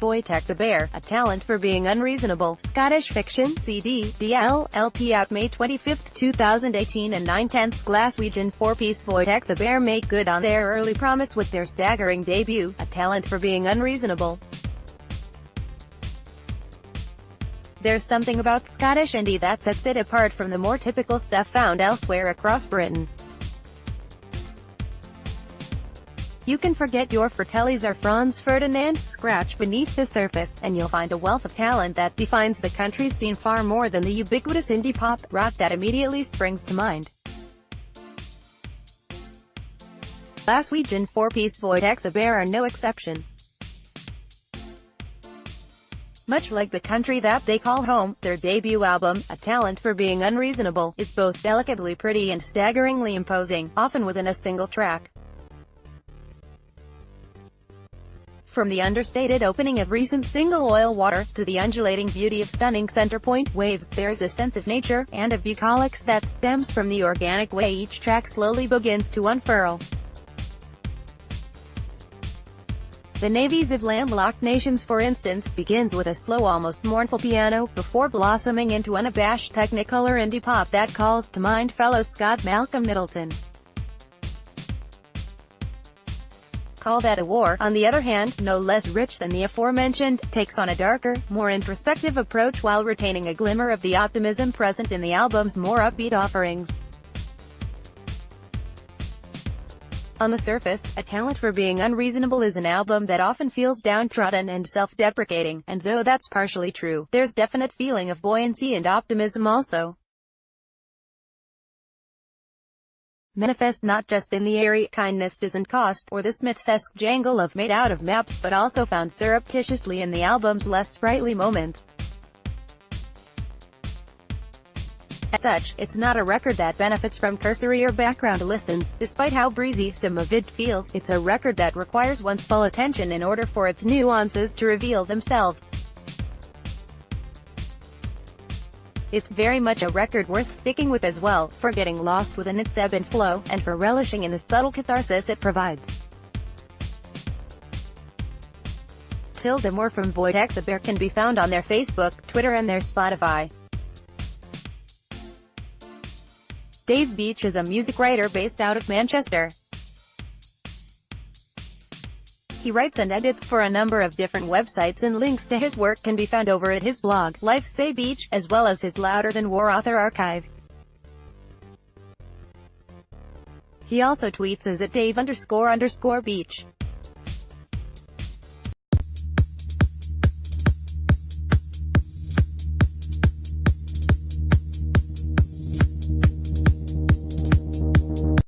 Wojtek the Bear, a talent for being unreasonable. Scottish fiction, CD, DL, LP out May 25, 2018 and 9/10. Glaswegian 4-piece Wojtek the Bear make good on their early promise with their staggering debut, A Talent for Being Unreasonable. There's something about Scottish indie that sets it apart from the more typical stuff found elsewhere across Britain. You can forget your Fratellis or Franz Ferdinand, scratch beneath the surface, and you'll find a wealth of talent that defines the country's scene far more than the ubiquitous indie pop rock that immediately springs to mind. Glaswegian 4-piece Wojtek the Bear are no exception. Much like the country that they call home, their debut album, A Talent for Being Unreasonable, is both delicately pretty and staggeringly imposing, often within a single track. From the understated opening of recent single Oil Water, to the undulating beauty of stunning Centrepoint Waves, there's a sense of nature, and of bucolics that stems from the organic way each track slowly begins to unfurl. The Navies of Landlocked Nations, for instance, begins with a slow, almost mournful piano, before blossoming into unabashed technicolor indie pop that calls to mind fellow Scot Malcolm Middleton. Call That a War, on the other hand, no less rich than the aforementioned, takes on a darker, more introspective approach while retaining a glimmer of the optimism present in the album's more upbeat offerings. On the surface, A Talent for Being Unreasonable is an album that often feels downtrodden and self-deprecating, and though that's partially true, there's definite feeling of buoyancy and optimism also. Manifest not just in the airy kindness doesn't cost, or the Smiths-esque jangle of made out of maps, but also found surreptitiously in the album's less sprightly moments. As such, it's not a record that benefits from cursory or background listens. Despite how breezy some of it feels, it's a record that requires one's full attention in order for its nuances to reveal themselves. It's very much a record worth sticking with as well, for getting lost within its ebb and flow, and for relishing in the subtle catharsis it provides. More from Wojtek the Bear can be found on their Facebook, Twitter and their Spotify. Dave Beach is a music writer based out of Manchester. He writes and edits for a number of different websites, and links to his work can be found over at his blog, Life Say Beach, as well as his Louder Than War author archive. He also tweets as at Dave__Beach.